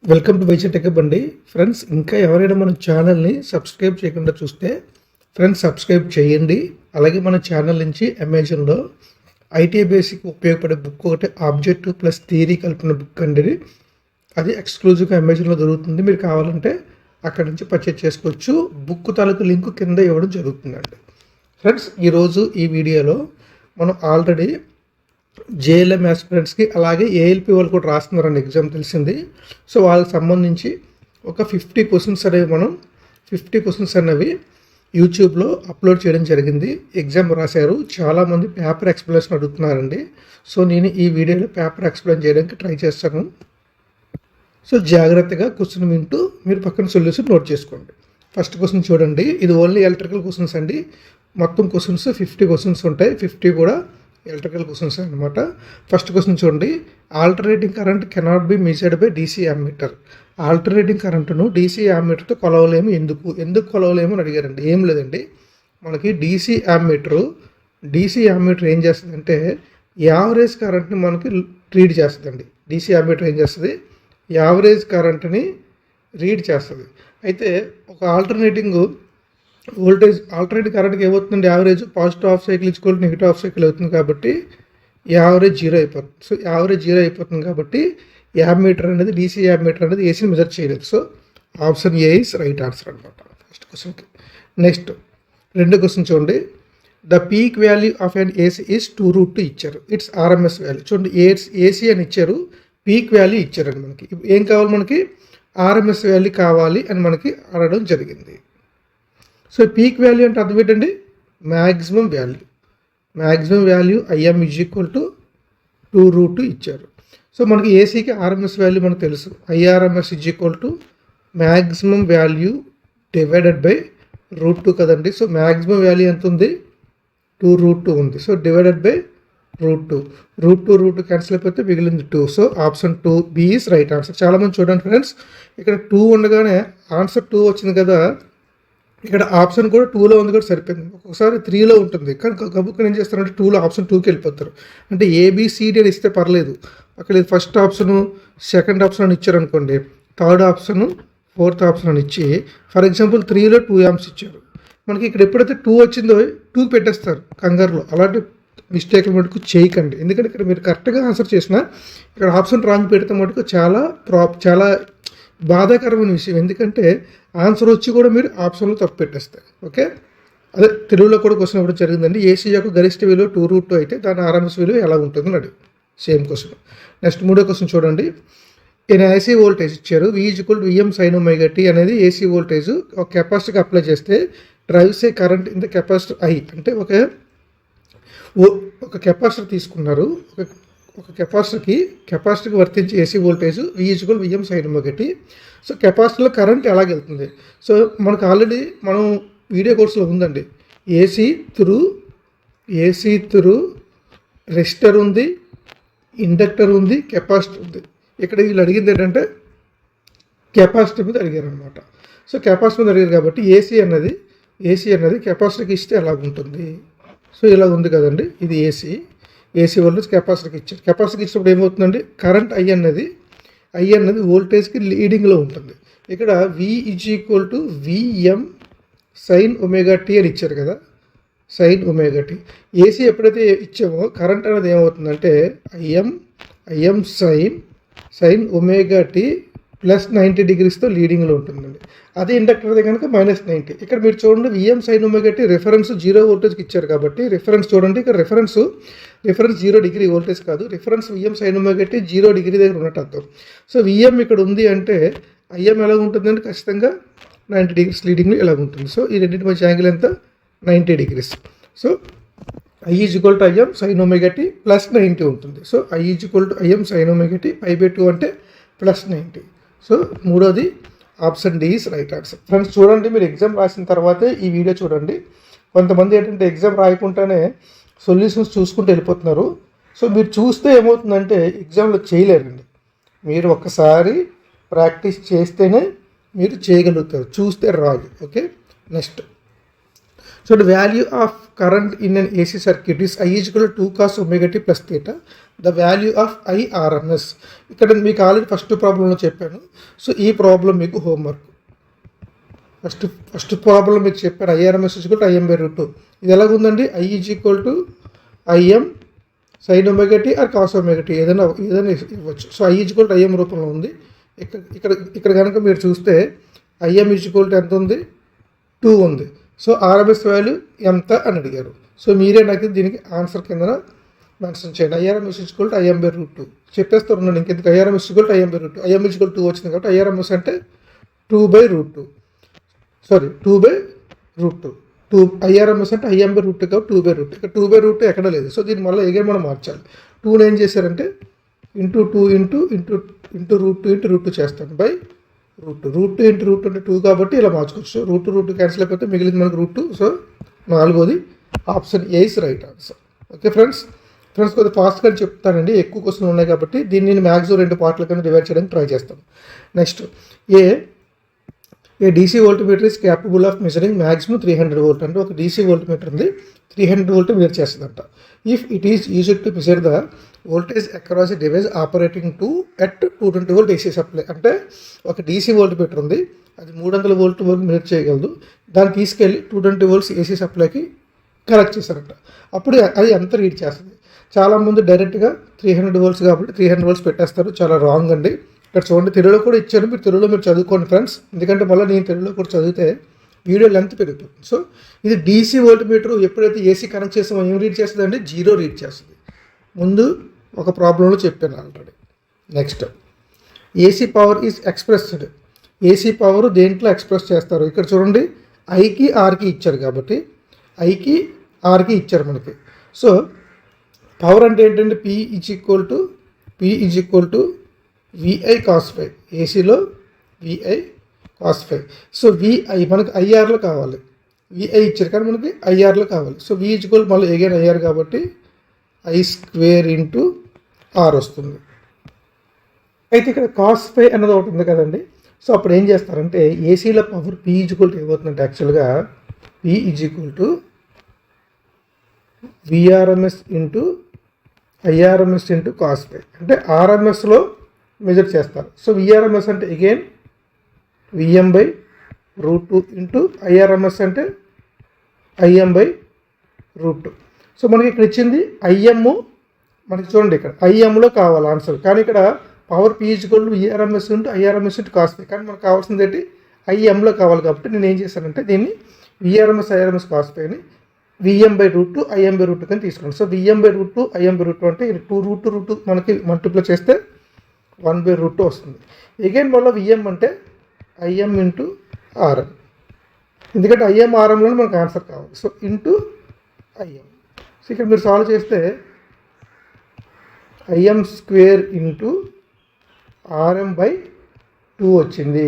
Welcome to వైజెట్ tech బండి friends. ఇంకా ఎవరైనా మన ఛానల్ని సబ్స్క్రైబ్ చేయకుండా చూస్తే ఫ్రెండ్స్ సబ్స్క్రైబ్ చేయండి. అలాగే మన ఛానల్ నుంచి అమెజాన్లో ఐటీ బేసిక్ ఉపయోగపడే బుక్ ఒకటి ఆబ్జెక్టివ్ ప్లస్ థియరీ కలిపిన బుక్ అండి. అది ఎక్స్క్లూజివ్గా అమెజాన్లో దొరుకుతుంది. మీరు కావాలంటే అక్కడ నుంచి పర్చేజ్ చేసుకోవచ్చు. బుక్ తాలూకు లింక్ కింద ఇవ్వడం జరుగుతుందండి. ఫ్రెండ్స్, ఈరోజు ఈ వీడియోలో మనం ఆల్రెడీ జేఎల్ఎం ఆస్పిరెంట్స్కి అలాగే ఏఎల్పి వాళ్ళు కూడా రాస్తున్నారండి ఎగ్జామ్, తెలిసింది. సో వాళ్ళకి సంబంధించి ఒక 50 క్వశ్చన్స్ అనేవి 50 క్వశ్చన్స్ అనేవి యూట్యూబ్లో అప్లోడ్ చేయడం జరిగింది. ఎగ్జామ్ రాశారు, చాలామంది పేపర్ ఎక్స్ప్లెనేషన్ అడుగుతున్నారండి. సో నేను ఈ వీడియోలో పేపర్ ఎక్స్ప్లెయిన్ చేయడానికి ట్రై చేస్తాను. సో జాగ్రత్తగా క్వశ్చన్ వింటూ మీరు పక్కన సొల్యూషన్ నోట్ చేసుకోండి. ఫస్ట్ క్వశ్చన్ చూడండి. ఇది ఓన్లీ ఎలక్ట్రికల్ క్వశ్చన్స్ అండి. మొత్తం క్వశ్చన్స్ 50 క్వశ్చన్స్ ఉంటాయి. 50 కూడా ఎలక్ట్రికల్ క్వశ్చన్స్ అనమాట. ఫస్ట్ క్వశ్చన్ చూడండి. Alternating current cannot be measured by DC ammeter. Alternating కరెంటును డీసీ యామ్మీటర్తో కొలవలేము, ఎందుకు కొలవలేము అని అడిగారండి. ఏం లేదండి, మనకి డీసీ యామ్మీటర్ ఏం చేస్తుందంటే యావరేజ్ కరెంట్ని మనకి రీడ్ చేస్తుందండి. డీసీ యామ్మీటర్ ఏం చేస్తుంది, యావరేజ్ కరెంట్ని రీడ్ చేస్తుంది. అయితే ఒక ఆల్టర్నేటింగ్ కరెంట్కి ఏమవుతుందండి, average positive half cycle equal negative half cycle అవుతుంది కాబట్టి యావరేజ్ జీరో అయిపోతుంది. సో యావరేజ్ జీరో అయిపోతుంది కాబట్టి యామ్మీటర్ అనేది డీసీ యామ్మీటర్ అనేది ఏసీని మెజర్ చేయలేదు. So option A is right answer అనమాట ఫస్ట్ క్వశ్చన్కి. నెక్స్ట్ రెండో క్వశ్చన్ చూడండి. The peak value of an AC is 2√2 ఇచ్చారు. It's RMS value. చూడండి, ఏసీ అని ఇచ్చారు, పీక్ వాల్యూ ఇచ్చారండి. మనకి ఏం కావాలి, మనకి ఆర్ఎంఎస్ వాల్యూ కావాలి అని మనకి అడగడం జరిగింది. సో పీక్ వాల్యూ అంటే అర్థం ఏంటండి, maximum value IM is equal to 2√2 ఇచ్చారు. సో మనకి ఏసీకి ఆర్ఎంఎస్ వాల్యూ మనకు తెలుసు, IRMS is equal to maximum value divided by √2 కదండి. సో మ్యాక్సిమం వాల్యూ ఎంత ఉంది, 2√2 ఉంది. సో డివైడెడ్ బై √2 క్యాన్సిల్ అయిపోతే మిగిలింది 2. So option 2 B is right answer. చాలామంది చూడండి ఫ్రెండ్స్, ఇక్కడ 2 ఉండగానే ఆన్సర్ 2 వచ్చింది కదా, ఇక్కడ ఆప్షన్ కూడా 2లో ఉంది కూడా సరిపోయింది. ఒక్కొక్కసారి 3లో ఉంటుంది, కానీ గబుక్కని ఏం చేస్తారంటే 2లో ఆప్షన్ 2కి వెళ్ళిపోతారు. అంటే ఏబిసిడి అని ఇస్తే పర్లేదు, అక్కడ ఫస్ట్ ఆప్షను సెకండ్ ఆప్షన్ అని ఇచ్చారనుకోండి, థర్డ్ ఆప్షను ఫోర్త్ ఆప్షన్ అని ఇచ్చి ఫర్ ఎగ్జాంపుల్ 3లో 2 యామ్స్ ఇచ్చారు. మనకి ఇక్కడ ఎప్పుడైతే 2 వచ్చిందో 2కి పెట్టేస్తారు కంగారులో. అలాంటి మిస్టేక్లు మటుకు చేయకండి, ఎందుకంటే ఇక్కడ మీరు కరెక్ట్గా ఆన్సర్ చేసినా ఇక్కడ ఆప్షన్ రాంగ్ పెడితే మటుకు చాలా బాధాకరమైన విషయం. ఎందుకంటే ఆన్సర్ వచ్చి కూడా మీరు ఆప్షన్లో తప్పు పెట్టేస్తారు. ఓకే, అదే తెలుగులో కూడా క్వశ్చన్ ఇవ్వడం జరిగిందండి. ఏసీ యొక్క గరిష్ట విలువ 2√2 అయితే దాని ఆర్ఎంఎస్ విలువ ఎలా ఉంటుందని అడిగి సేమ్ క్వశ్చన్. నెక్స్ట్ మూడో క్వశ్చన్ చూడండి. ఈయన ఏసీ వోల్టేజ్ ఇచ్చారు, V = Vm sin ωt అనేది ఏసీ వోల్టేజ్ ఒక కెపాసిటీకి అప్లై చేస్తే drives A current in the capacitor I. అంటే ఒక కెపాసిటర్ తీసుకున్నారు, ఒక కెపాసిటర్కి వర్తించే AC voltage V = Vm sin ωt. So కెపాసిటర్లో కరెంట్ ఎలాగెళ్తుంది, సో మనకు ఆల్రెడీ మనం వీడియో కోర్సులో ఉందండి. ఏసీ త్రూ రెసిస్టర్ ఉంది, ఇండక్టర్ ఉంది, కెపాసిటర్ ఉంది. ఇక్కడ వీళ్ళు అడిగింది ఏంటంటే కెపాసిటర్ మీద అడిగారు అనమాట. సో కెపాసిటర్ మీద అడిగారు కాబట్టి ఏసీ అన్నది కెపాసిటర్కి ఇస్తే ఎలాగుంటుంది. సో ఇలా ఉంది కదండి, ఇది ఏసీ వోల్టేజ్ కెపాసిటర్కి ఇచ్చారు. కెపాసిటర్కి ఇచ్చినప్పుడు ఏమవుతుందండి, కరెంట్ ఐ అన్నది వోల్టేజ్కి లీడింగ్లో ఉంటుంది. ఇక్కడ V = Vm sin ωt అని ఇచ్చారు కదా, sin ωt. ఏసీ ఎప్పుడైతే ఇచ్చామో కరెంట్ అనేది ఏమవుతుందంటే ఐఎం sin ωt ప్లస్ 90 డిగ్రీస్తో లీడింగ్లో ఉంటుందండి. అదే ఇండక్టర్ అయితే కనుక -90. ఇక్కడ మీరు చూడండి, Vm sin ωt రిఫరెన్స్ 0 వోల్టేజ్కి ఇచ్చారు కాబట్టి రిఫరెన్స్ చూడండి, ఇక్కడ రిఫరెన్స్ 0 డిగ్రీ వోల్టేజ్ కాదు, reference Vm sin ωt 0 degree దగ్గర ఉన్నట్టు అర్థం. సో Vm ఇక్కడ ఉంది అంటే ఐఎం ఎలా ఉంటుందంటే ఖచ్చితంగా 90 డిగ్రీస్ లీడింగ్లో ఎలా ఉంటుంది. సో ఈ రెండింటి మధ్య యాంగిల్ ఎంత, 90 degrees. So I = Im sin ωt plus 90 ఉంటుంది. So I = Im sin ωt π/2 అంటే ప్లస్ 90. సో మూడోది option D is right answer. Friends చూడండి, మీరు ఎగ్జామ్ రాసిన తర్వాతే ఈ వీడియో చూడండి. కొంతమంది ఏంటంటే ఎగ్జామ్ రాయకుండానే సొల్యూషన్స్ చూసుకుంటూ వెళ్ళిపోతున్నారు. సో మీరు చూస్తే ఏమవుతుందంటే ఎగ్జామ్లో చేయలేరండి. మీరు ఒక్కసారి ప్రాక్టీస్ చేస్తేనే మీరు చేయగలుగుతారు, చూస్తే రాదు. Okay, next So the value of current in an AC circuit is I is equal to 2 cos omega t plus theta. The value of I RMS. ఇక్కడ మీకు ఆల్రెడీ ఫస్ట్ ప్రాబ్లంలో చెప్పాను. సో ఈ ప్రాబ్లం మీకు హోంవర్క్. ఫస్ట్ ప్రాబ్లం మీకు చెప్పాను IRMS is equal to IM by root 2. ఇది ఎలాగుందండి? I is equal to IM sin omega t or cos omega t ఏదైనా ఇవ్వచ్చు. So I is equal to IM రూపంలో ఉంది. ఇక్కడ కనుక మీరు చూస్తే IM is equal to ఎంత ఉంది? 2 ఉంది. సో RMS వాల్యూ ఎంత అని అడిగారు. సో మీరే నాకు దీనికి ఆన్సర్ కింద మెన్షన్ చేయండి. IRMS is equal to IM by root 2 చెప్పేస్తూ ఉన్నాను. ఇంకెందుకు IRMS is equal to IM by root 2. IM is equal to 2 వచ్చింది కాబట్టి IRMS అంటే 2 by root 2. Sorry 2 by root 2. IRMS అంటే IM by root 2 కాబట్టి 2 by root 2. ఇక్కడ 2 by root 2 ఎక్కడ లేదు. సో దీన్ని మళ్ళీ ఎగైన్ మనం మార్చాలి. 2ని ఏం చేశారంటే ఇంటూ రూట్ 2 చేస్తాను బై రూట్ 2 ఇంటూ రూట్ అంటే 2 కాబట్టి ఇలా మార్చుకోవచ్చు. రూట్ క్యాన్సిల్ అయిపోతే మిగిలింది మనకు రూట్ 2. సో 4వది option A is right answer. Okay friends కొద్దిగా ఫాస్ట్గా చెప్తానండి, ఎక్కువ క్వశ్చన్ ఉన్నాయి కాబట్టి దీన్ని నేను మ్యాక్సిమం 2 పార్ట్ల కింద డివైడ్ చేయడానికి ట్రై చేస్తాను. Next A DC voltmeter is capable of measuring maximum 300 volt. అంటే ఒక DC వోల్ట్మీటర్ ఉంది 300 వోల్ట్ మెజర్ చేస్తుందంట. If it is used to measure the voltage across a device operating at 220 volt AC supply. అంటే ఒక DC voltmeter ఉంది, అది 300 volt వరకు measure చేయగలదు. దాన్ని తీసుకెళ్ళి 220 వోల్ట్స్ AC సప్లైకి కనెక్ట్ చేశారంట. అప్పుడు అది ఎంత రీడ్ చేస్తుంది? చాలామంది డైరెక్ట్గా 300 వోల్ట్స్ కాబట్టి 300 వోల్ట్స్ పెట్టేస్తారు. చాలా రాంగ్ అండి. ఇక్కడ చూడండి, తెలుగులో కూడా ఇచ్చాను, తెలుగులో మీరు చదువుకోండి ఫ్రెండ్స్, ఎందుకంటే మళ్ళీ నేను తెలుగులో కూడా చదివితే వీడియో లెంత్ పెరుగుతుంది. సో ఇది DC వోల్ట్మీటర్ ఎప్పుడైతే AC కనెక్ట్ చేస్తామో ఏం రీడ్ చేస్తుంది అంటే 0 రీడ్ చేస్తుంది. ముందు ఒక ప్రాబ్లంలో చెప్పాను already. Next AC power is expressed. AC power దేంట్లో ఎక్స్ప్రెస్ చేస్తారు? ఇక్కడ చూడండి, Iకి Rకి ఇచ్చారు కాబట్టి Iకి Rకి ఇచ్చారు మనకి. సో పవర్ అంటే ఏంటంటే P is equal to VI cos phi. ఏసీలో VI cos phi. So VI మనకు IRలో కావాలి, VI ఇచ్చారు కానీ మనకి IRలో కావాలి. సో V ఈజ్ ఈక్వల్ మళ్ళీ అగైన్ IR కాబట్టి I² ఇంటూ R వస్తుంది. అయితే ఇక్కడ cos phi అన్నది ఒకటి ఉంది కదండి. సో అప్పుడు ఏం చేస్తారంటే ఏసీలో power P is equal to ఏమవుతుందంటే యాక్చువల్గా P is equal to VRMS into IRMS into cos phi. అంటే RMSలో మెజర్ చేస్తారు. సో VRMS అంటే again VM by root 2 into IRMS అంటే IM బై రూట్ 2. సో మనకి ఇక్కడ ఇచ్చింది IM, మనకి చూడండి ఇక్కడ IMలో కావాలి ఆన్సర్, కానీ ఇక్కడ power P is equal to VRMS into IRMS into cos phi. కానీ మనకు కావాల్సింది ఏంటి? IMలో కావాలి కాబట్టి నేను ఏం చేశానంటే దీన్ని VRMS IRMS cos phi అని VM by root 2 IM by root 2 అని తీసుకున్నాను. So VM by root 2 IM by root 2 అంటే 2 రూట్ 2 మనకి మల్టిప్లై చేస్తే 1 బై రూట్ 2 వస్తుంది. అగైన్ మళ్ళీ VM అంటే IM ఇంటూ RM, ఎందుకంటే IM RMలో మనకు ఆన్సర్ కావాలి. So into IM. సో ఇక్కడ మీరు సాల్వ్ చేస్తే IM² ఇంటూ RM బై 2 వచ్చింది.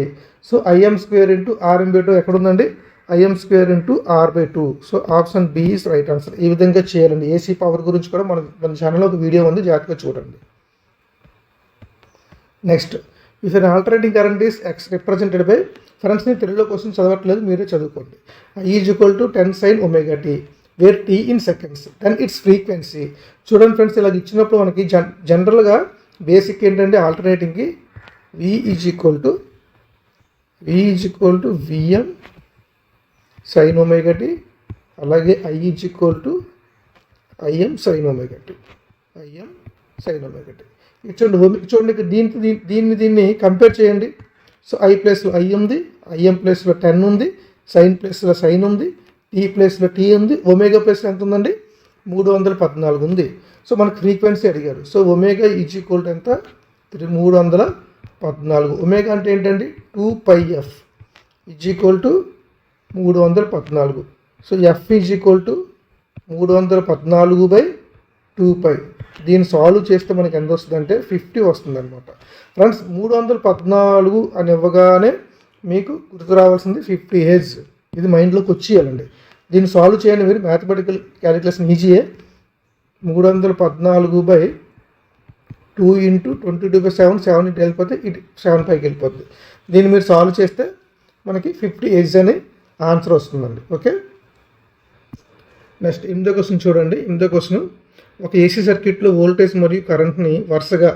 So IM² into RM by 2 ఎక్కడుందండి? IM² into R by 2. So option B is right answer. ఈ విధంగా చేయాలండి. ఏసీ పవర్ గురించి కూడా మన ఛానల్లో ఒక వీడియో ఉంది, జాగ్రత్తగా చూడండి. Next, if an alternating current is X represented by, friends నేను తెలుగులో కోసం చదవట్లేదు, మీరే చదువుకోండి. I is equal to 10 sin omega t where t in seconds then it's frequency. చూడండి ఫ్రెండ్స్, ఇలా ఇచ్చినప్పుడు మనకి జనరల్గా బేసిక్ ఏంటంటే ఆల్టర్నేటింగ్కి V is equal to VM sin omega t, అలాగే I is equal to IM sin omega t. చూడండి దీన్ని కంపేర్ చేయండి. సో I ప్లేస్లో I ఉంది, IM ప్లేస్లో 10 ఉంది, సైన్ ప్లేస్లో సైన్ ఉంది, T ప్లేస్లో T ఉంది, ఒమేగా ప్లేస్లో ఎంత ఉందండి? 314 ఉంది. సో మనకు ఫ్రీక్వెన్సీ అడిగారు. So omega is equal to ఎంత? 314. ఒమేగా అంటే ఏంటండి? 2πf is equal to 314. So F is equal to 314/2π. దీన్ని సాల్వ్ చేస్తే మనకి ఎంత వస్తుందంటే 50 వస్తుంది అనమాట. ఫ్రెండ్స్ 314 అని ఇవ్వగానే మీకు గుర్తు రావాల్సింది 50 Hz. ఇది మైండ్లోకి వచ్చేయాలండి. దీన్ని సాల్వ్ చేయండి మీరు, మ్యాథమెటికల్ క్యాలిక్యులేషన్ ఈజీయే. 314/2 ఇంటూ 22/7, 7 ఇటు వెళ్ళిపోతే ఇటు 7 పైకి వెళ్ళిపోద్ది. దీన్ని మీరు సాల్వ్ చేస్తే మనకి 50 Hz అనే ఆన్సర్ వస్తుందండి. ఓకే. నెక్స్ట్ 8వ క్వశ్చన్ చూడండి. 8వ క్వశ్చన్, ఒక ఏసీ సర్క్యూట్లో వోల్టేజ్ మరియు కరెంట్ని వరుసగా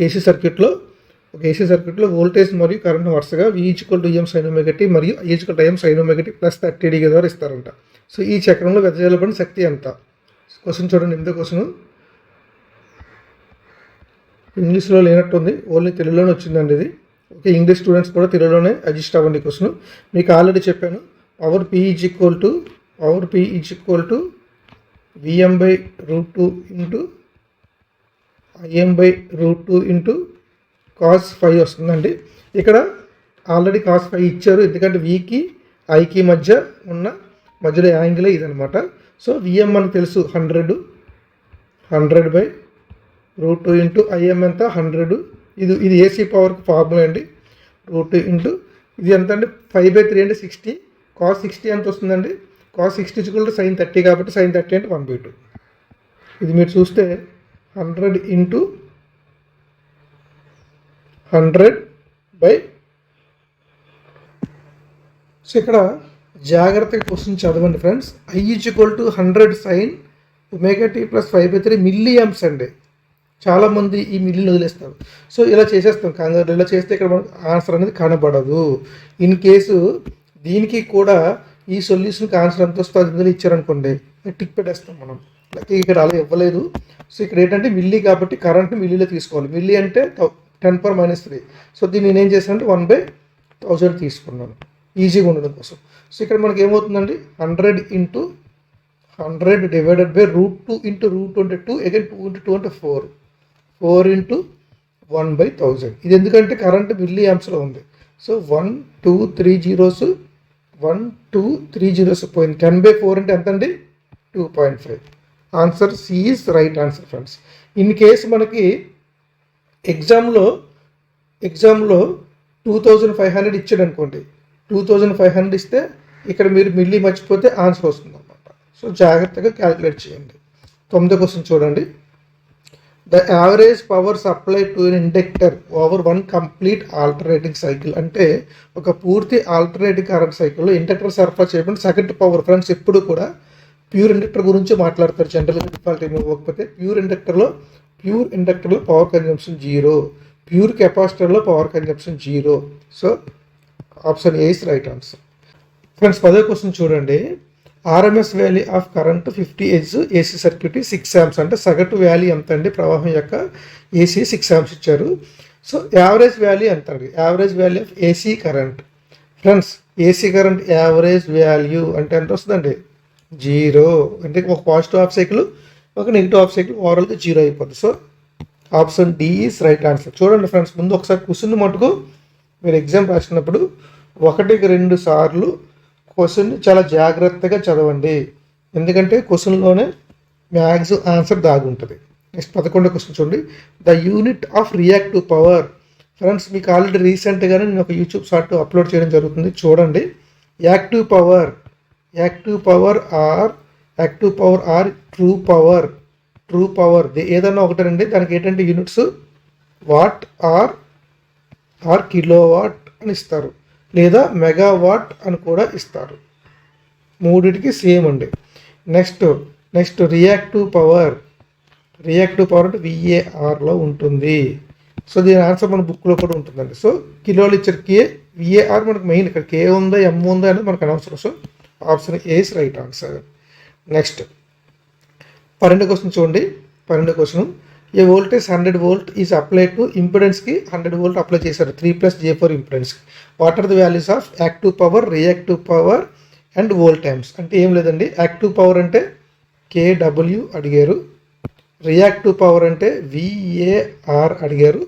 ఏసీ సర్క్యూట్లో వోల్టేజ్ మరియు కరెంట్ని వరుసగా V=EM sin ωt మరియు I=IM sin ωt plus 30 degree ద్వారా ఇస్తారంట. సో ఈ చక్రంలో వెదజల్లబడిన శక్తి ఎంత? క్వశ్చన్ చూడండి. 8వ క్వశ్చన్ ఇంగ్లీష్లో లేనట్టుంది, ఓన్లీ తెలుగులోనే వచ్చిందండి ఇది. ఓకే, ఇంగ్లీష్ స్టూడెంట్స్ కూడా తెలుగులోనే అడ్జస్ట్ అవ్వండి. క్వశ్చన్ మీకు ఆల్రెడీ చెప్పాను. Power P VM/√2 into IM/√2 into cos phi వస్తుందండి. ఇక్కడ ఆల్రెడీ cos phi ఇచ్చారు, ఎందుకంటే Vకి Iకి మధ్యలో యాంగిలే ఇదనమాట. సో VM మనకు తెలుసు 100/√2 ఇంటూ IM ఎంత 100. ఇది ఏసీ పవర్కి ఫార్ములా అండి. √2 ఇంటూ ఇది ఎంత అండి 5/3 అంటే 60. cos 60 ఎంత వస్తుందండి? cos 60 sin 30 కాబట్టి sin 30 అంటే 1/2. ఇది మీరు చూస్తే 100 ఇంటూ 100 బై. సో ఇక్కడ జాగ్రత్తగా క్వశ్చన్ చదవండి friends. I=100 sin ωt plus 5/3 milli amps అండి. చాలామంది ఈ మిల్లీని వదిలేస్తారు. సో ఇలా చేసేస్తాం కంగారు. ఇలా చేస్తే ఇక్కడ మనకు ఆన్సర్ అనేది కనబడదు. ఇన్ కేసు దీనికి కూడా ఈ సొల్యూషన్కి ఆన్సర్ ఎంత వస్తుందో అది ఇచ్చారనుకోండి, టిక్ పెట్టేస్తాం మనం. ఇక్కడ అలా ఇవ్వలేదు. సో ఇక్కడ ఏంటంటే మిల్లీ కాబట్టి కరెంట్ని మిల్లీలో తీసుకోవాలి. మిల్లీ అంటే 10⁻³ సో దీన్ని నేను ఏం చేశానంటే 1/1000 తీసుకున్నాను ఈజీగా ఉండడం కోసం. సో ఇక్కడ మనకి ఏమవుతుందండి 100 ఇంటూ 100 డివైడెడ్ బై √2 ఇంటూ √2 అంటే 2, అగైన్ 2 ఇంటూ 2 అంటే 4 ఇంటూ 1/1000. ఇది ఎందుకంటే కరెంట్ మిల్లీ యాంప్స్లో ఉంది. సో 1 2 3 జీరోస్ పోయింది. 10/4 అంటే ఎంత అండి 2.5. Answer C is right answer friends. In case మనకి ఎగ్జామ్లో 2500 ఇచ్చాడు అనుకోండి, 2500 ఇస్తే ఇక్కడ మీరు మిల్లీ మర్చిపోతే ఆన్సర్ వస్తుంది అన్నమాట. సో జాగ్రత్తగా క్యాలిక్యులేట్ చేయండి. 9వ క్వశ్చన్ చూడండి. The average power supply to an inductor over 1 complete alternating cycle అంటే ఒక పూర్తి ఆల్టర్నేటింగ్ కరెంట్ సైకిల్లో ఇండక్టర్ సరఫరా చేయబడిన సగటు పవర్. ఫ్రెండ్స్ ఎప్పుడు కూడా ప్యూర్ ఇండక్టర్ గురించి మాట్లాడతారు జనరల్గా. డిఫాల్ట్ ఏమి ఇవ్వకపోతే ప్యూర్ ఇండక్టర్లో పవర్ కన్జంప్షన్ 0, ప్యూర్ కెపాసిటర్లో power consumption 0. So option A is right answer. Friends 10వ క్వశ్చన్ చూడండి. RMS value of current 50 Hz AC circuit 6 amps అంటే సగటు వాల్యూ ఎంత అండి? ప్రవాహం యొక్క ఏసీ 6 amps ఇచ్చారు. సో యావరేజ్ వాల్యూ ఎంత అండి? Average value of AC current. Friends AC current average value అంటే ఎంత వస్తుందండి? 0. అంటే ఒక పాజిటివ్ హాఫ్ సైకిల్, ఒక నెగిటివ్ హాఫ్ సైకిల్ ఓవరాల్గా 0 అయిపోతుంది. So option D is right answer. చూడండి ఫ్రెండ్స్, ముందు ఒకసారి క్వశ్చన్ మటుకు మీరు ఎగ్జామ్ రాసినప్పుడు 1కి 2 సార్లు క్వశ్చన్ చాలా జాగ్రత్తగా చదవండి, ఎందుకంటే క్వశ్చన్లోనే మ్యాక్సిమం ఆన్సర్ దాగుంటుంది. నెక్స్ట్ 11వ క్వశ్చన్ చూడండి. The unit of reactive power. Friends మీకు ఆల్రెడీ రీసెంట్గానే నేను ఒక యూట్యూబ్ షార్ట్ అప్లోడ్ చేయడం జరుగుతుంది, చూడండి. Active power or true power ఏదన్నా ఒకటండి. దానికి ఏంటంటే యూనిట్స్ వాట్ ఆర్ కిలోవాట్ అని ఇస్తారు, లేదా మెగావాట్ అని కూడా ఇస్తారు. మూడిటికి సేమ్ అండి. నెక్స్ట్ రియాక్టివ్ పవర్ అంటే VARలో ఉంటుంది. సో దీని ఆన్సర్ మన బుక్లో కూడా ఉంటుందండి. సో కిలోలు ఇచ్చారు VAR మనకు మెయిన్. ఇక్కడ K ఉందా M ఉందా అనేది మనకు అనవసరం. So option A is right answer. Next 12వ క్వశ్చన్ చూడండి. 12వ question. A voltage 100 volt is apply to ఇంపిడెన్స్కి 100 volt అప్లై చేశారు 3+J4 ఇంపిడెన్స్కి. What are the values of active power, reactive power and volt times? అంటే ఏం లేదండి, యాక్టివ్ పవర్ అంటే KW అడిగారు, రియాక్టివ్ పవర్ అంటే VAR అడిగారు,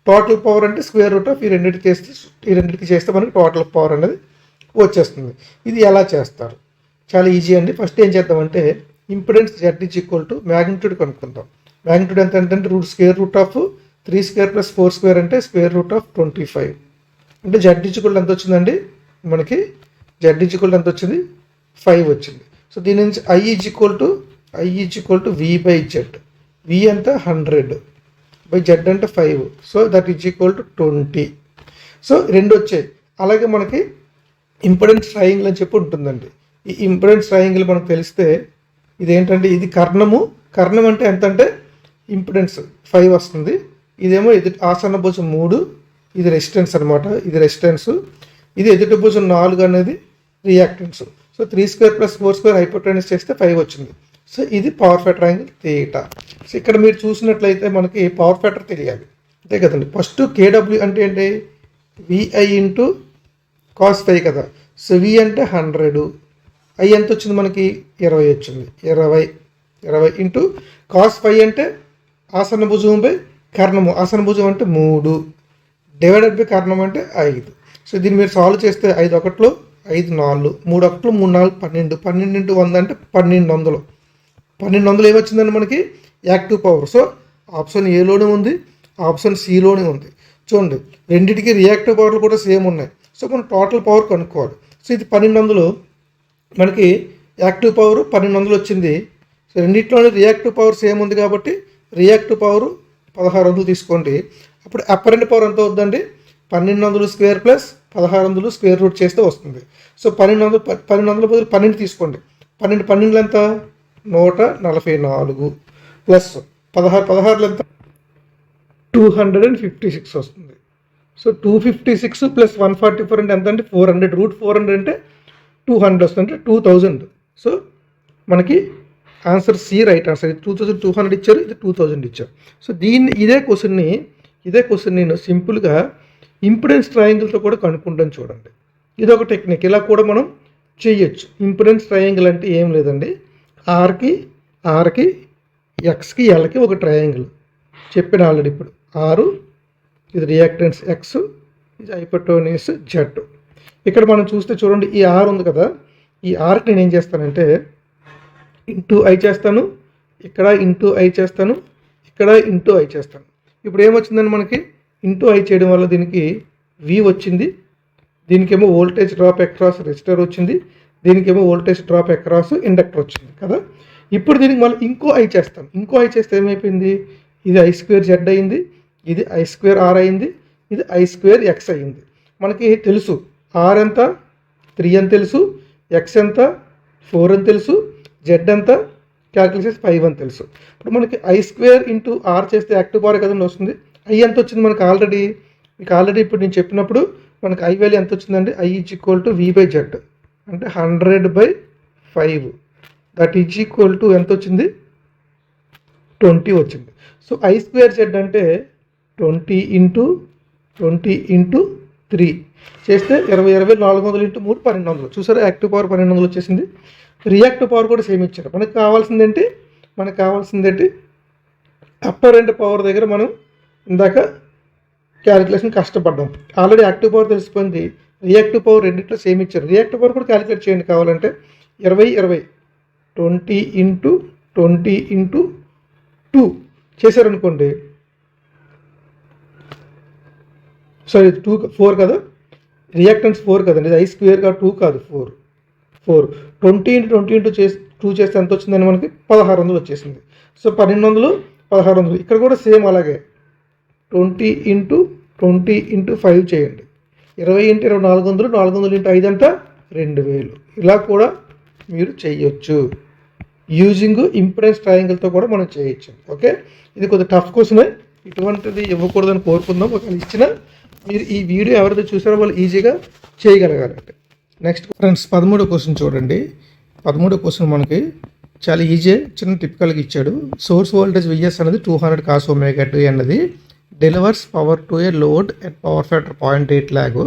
టోటల్ పవర్ అంటే స్క్వేర్ రూట్ ఆఫ్ ఈ రెండింటికి చేస్తే మనకి టోటల్ పవర్ అనేది వచ్చేస్తుంది. ఇది ఎలా చేస్తారు? చాలా ఈజీ అండి. ఫస్ట్ ఏం చేద్దామంటే ఇంపిడెన్స్ Z = మ్యాగ్నిట్యూడ్ కనుక్కుందాం. మ్యాగ్నిట్యూడ్ ఎంత అంటే స్క్వేర్ రూట్ ఆఫ్ 3² + 4² అంటే స్క్వేర్ రూట్ ఆఫ్ 25. అంటే Z = ఎంత వచ్చిందండి మనకి? Z = ఎంత వచ్చింది? 5 వచ్చింది. సో దీని నుంచి I = V/Z. V ఎంత 100/Z అంటే 5. So that = 20. సో 2 వచ్చాయి. అలాగే మనకి ఇంపిడెన్స్ ట్రయాంగిల్ అని చెప్పి ఉంటుందండి. ఈ ఇంపిడెన్స్ ట్రయాంగిల్ మనకు తెలిస్తే ఇదేంటంటే ఇది కర్ణం అంటే ఎంత అంటే ఇంపిడెన్స్ 5 వస్తుంది, ఇదేమో ఆసన్న భుజం 3, ఇది రెసిస్టెన్స్ అనమాట, ఇది రెసిస్టెన్స్, ఇది ఎదుటి భుజం 4 అనేది రియాక్టెన్స్. సో 3² + 4² హైపోటెన్యూస్ చేస్తే 5 వచ్చింది. సో ఇది power factor angle theta. So ఇక్కడ మీరు చూసినట్లయితే మనకి పవర్ ఫ్యాక్టర్ తెలియాలి అంతే కదండి. ఫస్ట్ కేడబ్ల్యూ అంటే ఏంటి, విఐ ఇంటూ కాస్ 5 కదా. సో వి అంటే 100, ఐ ఎంత వచ్చింది మనకి 20 వచ్చింది, 20 ఇంటూ కాస్ 5 అంటే ఆసన్న భుజం బై కర్ణము, ఆసన్న భుజం అంటే 3 డివైడెడ్ బై కర్ణం అంటే 5. సో దీన్ని మీరు సాల్వ్ చేస్తే 5 ఒకట్లు 5 4, 3 ఒకట్లు 3 4 12, 12 ఇంటూ 100 అంటే 1200. 1200 ఏమొచ్చిందండి మనకి యాక్టివ్ పవర్. సో ఆప్షన్ ఏలోనే ఉంది, ఆప్షన్ సిలోనే ఉంది. చూడండి రెండింటికి రియాక్టివ్ పవర్లు కూడా సేమ్ ఉన్నాయి. సో మనం టోటల్ పవర్ కనుక్కోవాలి. సో ఇది 1200 మనకి యాక్టివ్ పవర్ 1200 వచ్చింది. సో రెండింటిలోనే రియాక్టివ్ పవర్ సేమ్ ఉంది కాబట్టి రియాక్టివ్ పవర్ 1600 తీసుకోండి. అప్పుడు అపరెంట్ పవర్ ఎంత అవుతుందండి, 1200 స్క్వేర్ ప్లస్ 1600 స్క్వేర్ రూట్ చేస్తే వస్తుంది. సో 1200 బదులు 12 తీసుకోండి. 12 ఎంత 144 ప్లస్ 16 ఎంత 256 వస్తుంది. సో 256 ప్లస్ 144 అంటే ఎంత అంటే 400, √400 అంటే 200 వస్తుంది, అంటే 2000. సో మనకి ఆన్సర్ సి రైట్ ఆన్సర్. 2200 ఇచ్చారు, ఇది 2000 ఇచ్చారు. సో ఇదే క్వశ్చన్ నేను సింపుల్గా ఇంపిడెన్స్ ట్రయాంగిల్తో కూడా కనుక్కుంటాను చూడండి. ఇది ఒక టెక్నిక్, ఇలా కూడా మనం చేయొచ్చు. ఇంపిడెన్స్ ట్రయాంగిల్ అంటే ఏం లేదండి, ఆర్కి ఎక్స్కి ఎల్కి ఒక ట్రయాంగిల్ చెప్పిన ఆల్రెడీ. ఇప్పుడు ఆరు, ఇది రియాక్టెన్స్ ఎక్స్, ఇది హైపోటెన్యూస్ జెడ్. ఇక్కడ మనం చూస్తే చూడండి ఈ ఆర్ ఉంది కదా, ఈ ఆర్కి నేను ఏం చేస్తానంటే ఇంటూ ఐ చేస్తాను, ఇక్కడ ఇంటూ ఐ చేస్తాను, ఇక్కడ ఇంటూ ఐ చేస్తాను. ఇప్పుడు ఏమొచ్చిందని మనకి ఇంటూ ఐ చేయడం వల్ల దీనికి వి వచ్చింది, దీనికేమో వోల్టేజ్ డ్రాప్ అక్రాస్ రెసిస్టర్ వచ్చింది, దీనికేమో వోల్టేజ్ డ్రాప్ అక్రాస్ ఇండక్టర్ వచ్చింది కదా. ఇప్పుడు దీనికి మళ్ళీ ఇంకో ఐ చేస్తాను, ఇంకో ఐ చేస్తే ఏమైపోయింది, ఇది I² Z అయింది, ఇది I² R అయింది, ఇది I² X అయింది. మనకి తెలుసు ఆర్ ఎంత 3 అని తెలుసు, ఎక్స్ ఎంత 4 అని తెలుసు, జెడ్ ఎంత క్యాల్కులేషన్ 5 అని తెలుసు. ఇప్పుడు మనకి I² ఇంటూ ఆర్ చేస్తే యాక్టివ్ పవర్ కదండి వస్తుంది. ఐ ఎంత వచ్చింది మనకి ఆల్రెడీ, మీకు ఆల్రెడీ ఇప్పుడు నేను చెప్పినప్పుడు మనకి ఐ వాల్యూ ఎంత వచ్చిందండి, I = V/Z అంటే 100/5, దట్ = ఎంత వచ్చింది 20 వచ్చింది. సో I² Z అంటే 20 ఇంటూ 3 చేస్తే 20 400 ఇంటూ 3 1200. చూసారా యాక్టివ్ పవర్ 1200 వచ్చేసింది. రియాక్టివ్ పవర్ కూడా సేమ్ ఇచ్చారు. మనకు కావాల్సిందేంటి అప్పరెంట్ పవర్ దగ్గర మనం ఇందాక క్యాలిక్యులేషన్ కష్టపడ్డాం. ఆల్రెడీ యాక్టివ్ పవర్ తెలిసిపోయింది, రియాక్టివ్ పవర్ రెండింటిలో సేమ్ ఇచ్చారు. రియాక్టివ్ పవర్ కూడా క్యాలిక్యులేట్ చేయండి కావాలంటే. 20 20 ఇంటూ 2 చేశారనుకోండి, సారీ 4 కదా, రియాక్టెన్స్ 4 కదండి, ఇది I² 2 కాదు 4. 20 ఇంటూ 2 చేస్తే ఎంత వచ్చిందని మనకి 1600 వచ్చేసింది. సో 1200 1600. ఇక్కడ కూడా సేమ్ అలాగే 20 ఇంటూ 5 చేయండి, 20 ఇంటూ 20 400, 400 ఇంటూ 5 అంటే 2000. ఇలా కూడా మీరు చేయొచ్చు. యూజింగ్ ఇంపిడెన్స్ ట్రయాంగిల్తో కూడా మనం చేయొచ్చు. ఓకే, ఇది కొద్దిగా టఫ్ క్వశ్చనే, ఇటువంటిది ఇవ్వకూడదని కోరుకుందాం. ఒకవేళ ఇచ్చిన మీరు ఈ వీడియో ఎవరైతే చూసారో వాళ్ళు ఈజీగా చేయగలగాలంటే. నెక్స్ట్ ఫ్రెండ్స్ 13వ క్వశ్చన్ చూడండి. 13వ క్వశ్చన్ మనకి చాలా ఈజీ, చిన్న టిపికల్గా ఇచ్చాడు. సోర్స్ వోల్టేజ్ Vs అనేది 200 cos ω2 అన్నది delivers power to a load at power factor 0.8 lag,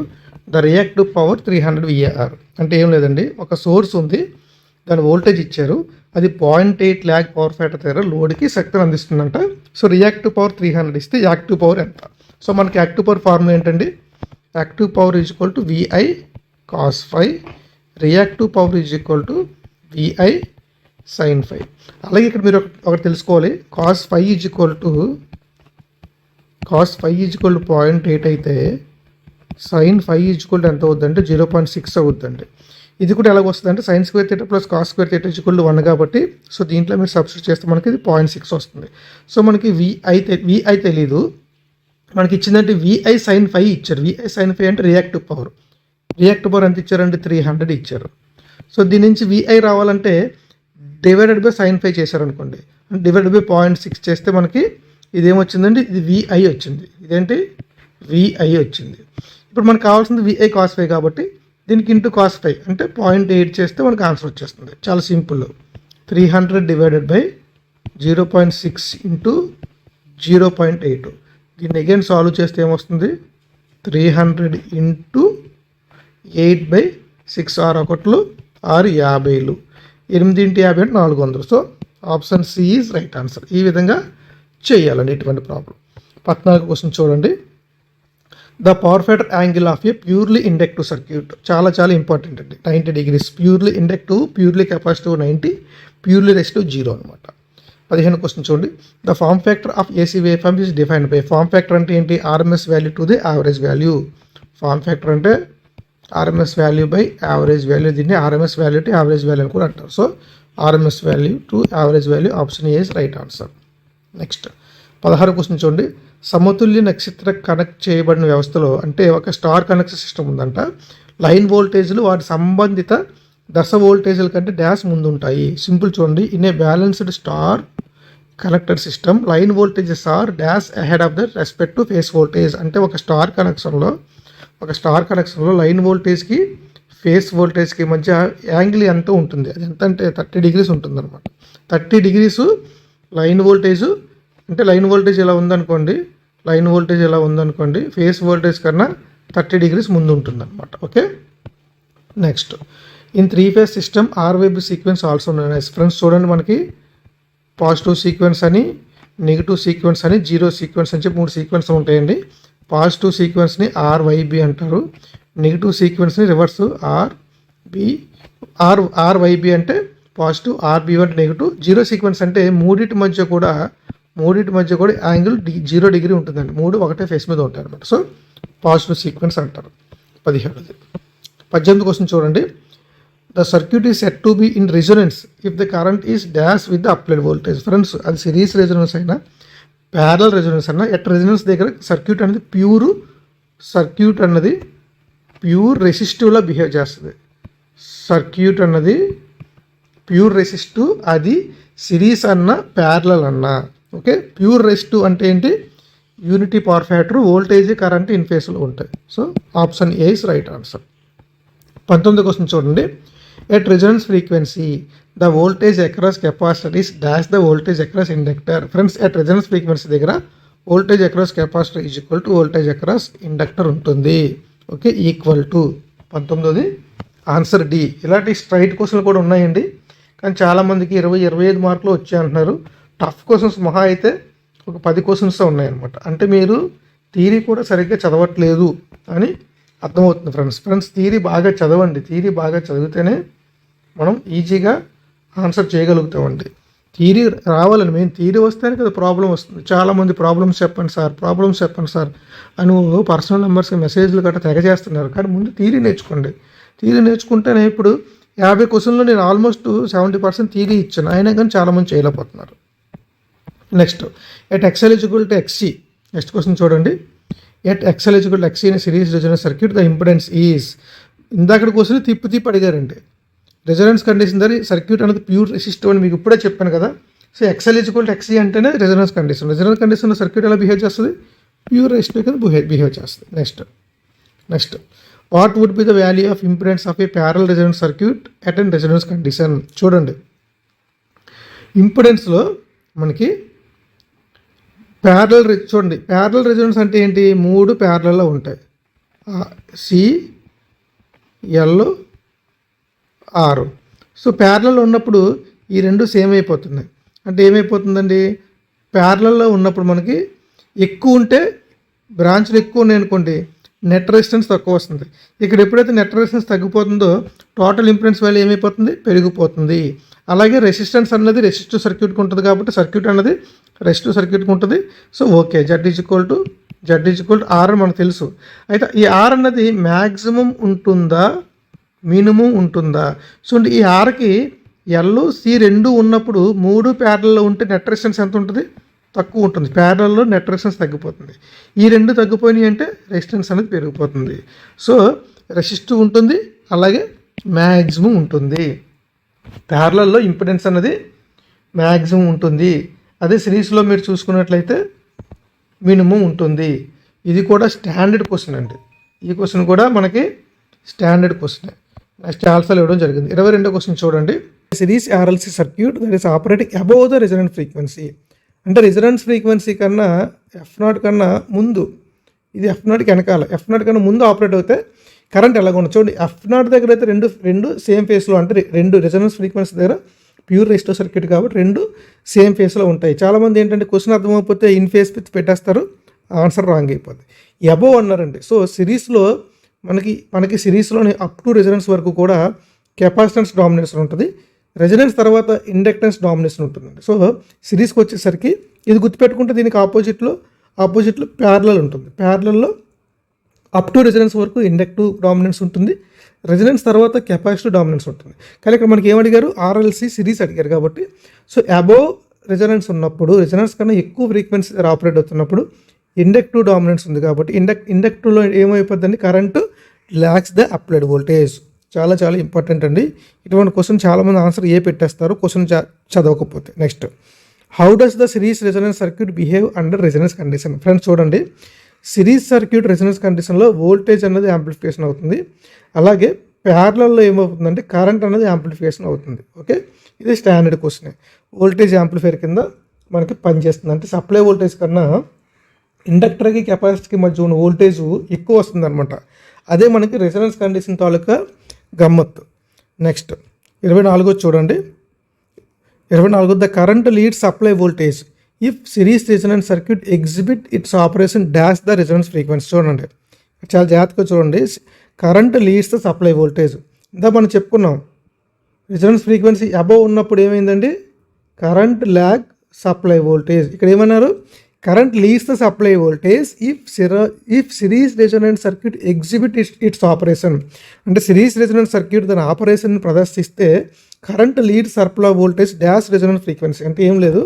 the reactive power 300 VAR. అంటే ఏం లేదండి, ఒక సోర్స్ ఉంది, దాని వోల్టేజ్ ఇచ్చారు, అది 0.8 లాగ్ పవర్ ఫ్యాక్టర్ దగ్గర లోడ్కి శక్తిని అందిస్తుందంట. సో రియాక్టివ్ పవర్ 300 ఇస్తే యాక్టివ్ పవర్ ఎంత? సో మనకి యాక్టివ్ పవర్ ఫార్ములా ఏంటండి, active power = VI cos 5, reactive power = VI sin 5. అలాగే ఇక్కడ మీరు ఒకటి తెలుసుకోవాలి, cos 5 = 0.8 అయితే sin 5 ఎంత అవుద్దంటే 0.6 అవుద్దండి. ఇది కూడా ఎలాగ వస్తుందంటే sin² θ + cos² θ = 1 కాబట్టి, సో దీంట్లో మీరు సబ్స్టిట్యూట్ చేస్తే మనకి ఇది 0.6 వస్తుంది. సో మనకి VI తెలీదు, మనకి ఇచ్చిందంటే VI sin 5 ఇచ్చారు. VI sin 5 అంటే రియాక్టివ్ పవర్ ఎంత ఇచ్చారంటే 300 ఇచ్చారు. సో దీని నుంచి విఐ రావాలంటే డివైడెడ్ బై sin phi చేశారనుకోండి, డివైడెడ్ బై 0.6 చేస్తే మనకి ఇదేమొచ్చిందండి, ఇది విఐ వచ్చింది. ఇదేంటి, విఐ వచ్చింది. ఇప్పుడు మనకు కావాల్సింది విఐ కాస్ ఫై కాబట్టి దీనికి ఇంటూ కాస్ ఫై అంటే 0.8 చేస్తే మనకు ఆన్సర్ వచ్చేస్తుంది. చాలా సింపుల్. 300 divided by 0.6 into 0.8. దీన్ని అగైన్ సాల్వ్ చేస్తే ఏమొస్తుంది, 300 ఇంటూ 8/6. 6 ఒకట్లు 6 50. 8 ఇంటూ 50 అంటే 400. So option C is right answer. ఈ విధంగా చేయాలండి ఇటువంటి ప్రాబ్లం. 14 క్వశ్చన్ చూడండి. The power factor angle of a purely inductive circuit. చాలా ఇంపార్టెంట్ అండి. 90 degrees. Purely inductive, purely capacitive 90, purely resistive 0 అనమాట. 15 క్వశ్చన్ చూడండి. The form factor of AC wave form is defined by. Form factor అంటే ఏంటి, RMS value to the average value. Form factor అంటే RMS value by average value. దీన్ని RMS value to average value అని కూడా అంటారు. So RMS value to average value, option A is right answer. Next 16 question చూడండి. సమతుల్య నక్షత్ర connect చేయబడిన వ్యవస్థలో, అంటే ఒక స్టార్ కనెక్షన్ సిస్టమ్ ఉందంట, లైన్ వోల్టేజ్లు వాటి సంబంధిత దశ వోల్టేజ్ల కంటే డాష్ ముందు ఉంటాయి. సింపుల్ చూడండి. In a balanced star connected system line voltages are dash ahead of the respect to phase voltage. అంటే ఒక స్టార్ కనెక్షన్లో లైన్ వోల్టేజ్కి ఫేస్ వోల్టేజ్కి మధ్య యాంగిల్ ఎంత ఉంటుంది, అది ఎంత అంటే 30 degrees ఉంటుంది అనమాట. 30 degrees లైన్ వోల్టేజ్ అంటే లైన్ వోల్టేజ్ ఎలా ఉందనుకోండి, ఫేస్ వోల్టేజ్ కన్నా 30 degrees ముందు ఉంటుంది అనమాట. Okay. Next, in 3-phase system RYB sequence also known as. Friends చూడండి, మనకి పాజిటివ్ సీక్వెన్స్ అని, నెగిటివ్ సీక్వెన్స్ అని, జీరో సీక్వెన్స్ అని చెప్పి 3 సీక్వెన్స్ ఉంటాయండి. పాజిటివ్ సీక్వెన్స్ని ఆర్వైబి అంటారు, నెగిటివ్ సీక్వెన్స్ని రివర్స్ ఆర్వైబి అంటే పాజిటివ్, ఆర్బి అంటే నెగిటివ్. జీరో సీక్వెన్స్ అంటే మూడింటి మధ్య కూడా యాంగిల్ 0 degree ఉంటుందండి. 3 ఒకటే ఫేస్ మీద ఉంటాయి అనమాట. సో పాజిటివ్ సీక్వెన్స్ అంటారు. 18 క్వశ్చన్ చూడండి. The circuit is set to be in resonance if the current is dash with the applied voltage. Friends, అది సిరీస్ రెజొనెన్స్ అయినా ప్యారలల్ రెజొనెన్స్ అయినా, ఎట్ రెజొనెన్స్ దగ్గర సర్క్యూట్ అనేది ప్యూర్ రెసిస్టివ్లా బిహేవ్ చేస్తుంది. Circuit అన్నది pure resistive, అది series అన్న parallel అన్నా. ఓకే. ప్యూర్ రెసిస్టివ్ అంటే ఏంటి, unity power factor, voltage current in ఫేస్లో ఉంటాయి. So option A is right answer. 19 question చూడండి. At resonance frequency the voltage across capacitor is dash the voltage across inductor. Friends, at resonance frequency దగ్గర voltage across capacitor is equal to voltage across inductor ఉంటుంది. Okay, equal to. 19ది answer D. ఇలాంటి straight క్వశ్చన్లు కూడా ఉన్నాయండి, కానీ చాలామందికి 20-25 మార్కులు వచ్చాయి అంటున్నారు. టఫ్ క్వశ్చన్స్ మహా అయితే ఒక 10 క్వశ్చన్స్ ఉన్నాయన్నమాట. అంటే మీరు థియరీ కూడా సరిగ్గా చదవట్లేదు అని అర్థమవుతుంది. ఫ్రెండ్స్ థియరీ బాగా చదవండి. థియరీ బాగా చదివితేనే మనం ఈజీగా ఆన్సర్ చేయగలుగుతామండి. థియరీ రావాలని, మెయిన్ థియరీ వస్తేనే కదా ప్రాబ్లం వస్తుంది. చాలామంది ప్రాబ్లమ్స్ చెప్పండి సార్ అని పర్సనల్ నెంబర్స్కి మెసేజ్లు గట్రా తెగ చేస్తున్నారు. కానీ ముందు థియరీ నేర్చుకోండి. థియరీ నేర్చుకుంటేనే, ఇప్పుడు 50 క్వశ్చన్లో నేను ఆల్మోస్ట్ 70% థియరీ ఇచ్చాను, అయినా కానీ చాలామంది చేయలేకపోతున్నారు. Next, at XL equal to XC. Next question చూడండి. At XL equal to XC in series resonance circuit the impedance is. ఇందాక క్వశ్చన్ తిప్పి అడిగారండి. రెజొనెన్స్ కండిషన్ ద్వారా సర్క్యూట్ అనేది ప్యూర్ రెసిస్టివ్ అని మీకు ఇప్పుడే చెప్పాను కదా. So XL equal to XC అంటేనే రెజొనెన్స్ కండిషన్లో సర్క్యూట్ ఎలా బిహేవ్ చేస్తుంది, ప్యూర్ రెసిస్టివ్ కింద బిహేవ్ చేస్తుంది. Next what would be the value of impedance of a parallel resonance circuit at and resonance condition. చూడండి, ఇంపిడెన్స్లో మనకి ప్యారలల్ రెజొనెన్స్ అంటే ఏంటి, 3 ప్యారలల్లో ఉంటాయి. CL are. సో ప్యారలల్లో ఉన్నప్పుడు ఈ 2 సేమ్ అయిపోతున్నాయి. అంటే ఏమైపోతుందండి, ప్యారలల్లో ఉన్నప్పుడు మనకి ఎక్కువ ఉంటే, బ్రాంచ్లు ఎక్కువ ఉన్నాయి అనుకోండి, నెట్ రెసిస్టెన్స్ తక్కువ వస్తుంది. ఇక్కడ ఎప్పుడైతే నెట్ రెసిస్టెన్స్ తగ్గిపోతుందో టోటల్ ఇంపిడెన్స్ వాల్యూ ఏమైపోతుంది, పెరిగిపోతుంది. అలాగే రెసిస్టెన్స్ అన్నది రెసిస్టివ్ సర్క్యూట్కి ఉంటుంది కాబట్టి సర్క్యూట్ అన్నది రెసిస్టివ్ సర్క్యూట్కి ఉంటుంది. So okay, Z is equal to R అని మనకు తెలుసు. అయితే ఈ ఆర్ అన్నది మ్యాక్సిమం ఉంటుందా, మినిమం ఉంటుందా? సో ఈ ఆర్కి ఎల్ సి 2 ఉన్నప్పుడు 3 ప్యారల్లో ఉంటే నెట్ రెసిస్టెన్స్ ఎంత ఉంటుంది, తక్కువ ఉంటుంది. ప్యారలల్లో నెట్ రెసిస్టెన్స్ తగ్గిపోతుంది. ఈ 2 తగ్గిపోయినాయి అంటే రెసిస్టెన్స్ అనేది పెరిగిపోతుంది. సో రెసిస్టివ్ ఉంటుంది, అలాగే మ్యాక్సిమం ఉంటుంది. ప్యారలల్లో ఇంపిడెన్స్ అన్నది మ్యాక్సిమం ఉంటుంది. అదే సిరీస్లో మీరు చూసుకున్నట్లయితే మినిమం ఉంటుంది. ఇది కూడా స్టాండర్డ్ క్వశ్చన్ అండి. ఈ క్వశ్చన్ కూడా మనకి స్టాండర్డ్ క్వశ్చన్. నెక్స్ట్ ఆల్సోలో ఇవ్వడం జరిగింది. 22వ క్వశ్చన్ చూడండి. Series RLC circuit that is operating above the resonant frequency. అంటే రెజొనెన్స్ ఫ్రీక్వెన్సీ కన్నా F0 కన్నా ముందు, ఇది F0కి వెనకాల, F0 కన్నా ముందు ఆపరేట్ అవుతే కరెంట్ ఎలాగ ఉండదు చూడండి. F0 దగ్గర అయితే రెండు సేమ్ ఫేస్లో, అంటే రెండు రెజొనెన్స్ ఫ్రీక్వెన్సీ దగ్గర ప్యూర్ రెసిస్టివ్ సర్క్యూట్ కాబట్టి రెండు సేమ్ ఫేస్లో ఉంటాయి. చాలామంది ఏంటంటే క్వశ్చన్ అర్థమైపోతే ఇన్ ఫేస్ పెట్టేస్తారు, ఆన్సర్ రాంగ్ అయిపోద్ది. అబోవ్ అన్నారండి. సో సిరీస్లో మనకి సిరీస్లోని అప్ టు రెజొనెన్స్ వరకు కూడా కెపాసిటెన్స్ డామినేషన్ ఉంటుంది. రెజొనెన్స్ తర్వాత ఇండక్టెన్స్ డామినేషన్ ఉంటుందండి. సో సిరీస్కి వచ్చేసరికి ఇది గుర్తుపెట్టుకుంటే దీనికి ఆపోజిట్లో ప్యారలల్ ఉంటుంది. ప్యారలల్లో అప్ టు రెజొనెన్స్ వరకు ఇండక్టివ్ డామినెన్స్ ఉంటుంది, రెజొనెన్స్ తర్వాత కెపాసిటివ్ డామినెన్స్ ఉంటుంది. కానీ ఇక్కడ మనకి ఏమడిగారు, ఆర్ఎల్సి సిరీస్ అడిగారు కాబట్టి, సో అబోవ్ రెజొనెన్స్ ఉన్నప్పుడు, రెజొనెన్స్ కన్నా ఎక్కువ ఫ్రీక్వెన్సీ ఆపరేట్ అవుతున్నప్పుడు ఇండక్టివ్ డామినెన్స్ ఉంది కాబట్టి ఇండక్టివ్లో ఏమైపోద్దండి, current lags the applied voltage. చాలా చాలా ఇంపార్టెంట్ అండి. ఇటువంటి క్వశ్చన్ చాలామంది ఆన్సర్ పెట్టేస్తారు క్వశ్చన్ చదవకపోతే. Next, how does the series resonance circuit behave under resonance condition. Friends చూడండి, సిరీస్ సర్క్యూట్ రెజొనెన్స్ కండిషన్లో వోల్టేజ్ అనేది యాంప్లిఫికేషన్ అవుతుంది. అలాగే ప్యారలల్లో ఏమవుతుందంటే కరెంట్ అనేది యాంప్లిఫికేషన్ అవుతుంది. ఓకే, ఇది స్టాండర్డ్ క్వశ్చన్. వోల్టేజ్ యాంప్లిఫైర్ కింద మనకి పనిచేస్తుంది. అంటే సప్లై వోల్టేజ్ కన్నా ఇండక్టర్కి కెపాసిటీకి మధ్య ఉన్న వోల్టేజ్ ఎక్కువ వస్తుంది అనమాట. అదే మనకి రెజొనెన్స్ కండిషన్ తాలూకా గమ్మత్తు. నెక్స్ట్ 24 చూడండి. 24 the current lead supply voltage if series resonance circuit exhibit its operation dash the resonance frequency. చూడండి, చాలా జాగ్రత్తగా చూడండి. Current leads the supply voltage. ఇందా మనం చెప్పుకున్నాం, రెజొనెన్స్ ఫ్రీక్వెన్సీ అబోవ్ ఉన్నప్పుడు ఏమైందండి, కరెంట్ ల్యాగ్ సప్లై వోల్టేజ్. ఇక్కడ ఏమన్నారు, current leads the supply voltage if series resonance circuit exhibit its operation. అంటే సిరీస్ రెజొనెన్స్ సర్క్యూట్ దాని ఆపరేషన్ ప్రదర్శిస్తే current lead supply voltage dash resonance frequency. అంటే ఏం లేదు,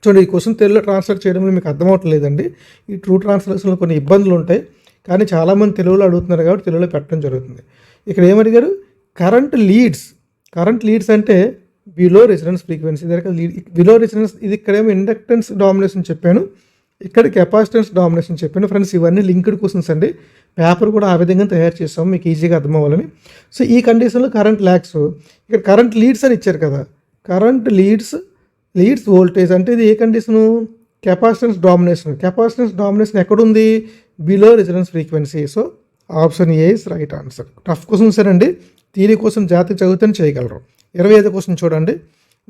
చూడండి, ఈ క్వశ్చన్ తెలుగులో ట్రాన్స్లేట్ చేయడంలో మీకు అర్థమవట్లేదండి. ఈ ట్రూ ట్రాన్స్లేషన్లో కొన్ని ఇబ్బందులు ఉంటాయి, కానీ చాలామంది తెలుగులో అడుగుతున్నారు కాబట్టి తెలుగులో పెట్టడం జరుగుతుంది. ఇక్కడ ఏమడిగారు, కరెంట్ లీడ్స్ అంటే బిలో రెజొనెన్స్ ఫ్రీక్వెన్సీ దగ్గర బిలో రెజొనెన్స్. ఇది ఇక్కడేమో ఇండక్టెన్స్ డామినేషన్ చెప్పాను, ఇక్కడ కెపాసిటెన్స్ డామినేషన్ చెప్పాను. ఫ్రెండ్స్, ఇవన్నీ లింక్డ్ క్వశ్చన్స్ అండి. పేపర్ కూడా ఆ విధంగా తయారు చేస్తాము మీకు ఈజీగా అర్థం అవ్వాలని. సో ఈ కండిషన్లో కరెంట్ ల్యాక్స్, ఇక్కడ కరెంట్ లీడ్స్ అని ఇచ్చారు కదా, కరెంట్ లీడ్స్ వోల్టేజ్ అంటే ఇది ఏ కండిషను, కెపాసిటెన్స్ డామినేషన్ ఎక్కడుంది, below resonance frequency. So option A is right answer. Tough questions అండి, థియరీ కోసం జాగ్రత్తగా చదివితే చేయగలరు. 25వ క్వశ్చన్ చూడండి.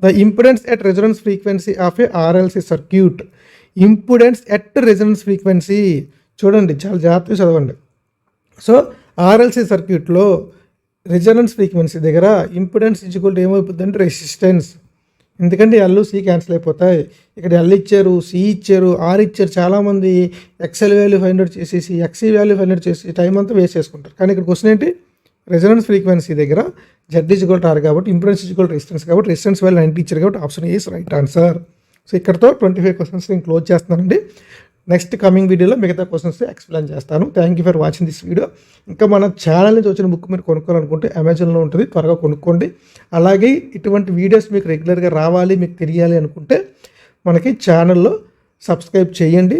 The impedance at resonance frequency of A RLC circuit. Impedance at resonance frequency చూడండి, చాలా జాగ్రత్తగా చదవండి. సో ఆర్ఎల్సి సర్క్యూట్లో రెజొనెన్స్ ఫ్రీక్వెన్సీ దగ్గర ఇంపిడెన్స్ ఈక్వల్ ఏమైపోతుంది అంటే రెసిస్టెన్స్. ఎందుకంటే ఎల్ సి క్యాన్సిల్ అయిపోతాయి. ఇక్కడ ఎల్ ఇచ్చారు, సి ఇచ్చారు, ఆర్ ఇచ్చారు. చాలామంది ఎక్స్ఎల్ వాల్యూ ఫైండ్ అవుట్ చేసేసి ఎక్సీ వాల్యూ ఫైండ్ అవుట్ చేసి టైం అంతా వేస్ట్ చేసుకుంటారు. కానీ ఇక్కడ క్వశ్చన్ ఏంటి, రెజొనెన్స్ ఫ్రీక్వెన్సీ దగ్గర జెడ్ ఈక్వల్ టు ఆర్ కాబట్టి ఇంపిడెన్స్ ఈక్వల్ రెసిస్టెన్స్ కాబట్టి రెసిస్టెన్స్ వాల్యూ 90 ఇచ్చారు కాబట్టి option A is right answer. So ఇక్కడతో 25 క్వశ్చన్స్ నేను క్లోజ్ చేస్తానండి. నెక్స్ట్ కమింగ్ వీడియోలో మిగతా క్వశ్చన్స్ ఎక్స్ప్లెయిన్ చేస్తాను. Thank you for watching this video. ఇంకా మన ఛానల్ నుంచి వచ్చిన బుక్ మీరు కొనుక్కోవాలనుకుంటే అమెజాన్లో ఉంటుంది, త్వరగా కొనుక్కోండి. అలాగే ఇటువంటి వీడియోస్ మీకు రెగ్యులర్గా రావాలి, మీకు తెలియాలి అనుకుంటే మనకి ఛానల్లో సబ్స్క్రైబ్ చేయండి.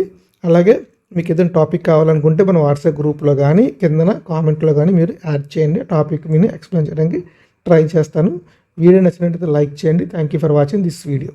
అలాగే మీకు ఏదైనా టాపిక్ కావాలనుకుంటే మన వాట్సాప్ గ్రూప్లో కానీ కిందన కామెంట్లో కానీ మీరు యాడ్ చేయండి. టాపిక్ నేను ఎక్స్ప్లెయిన్ చేయడానికి ట్రై చేస్తాను. వీడియో నచ్చినట్లయితే లైక్ చేయండి. Thank you for watching this video.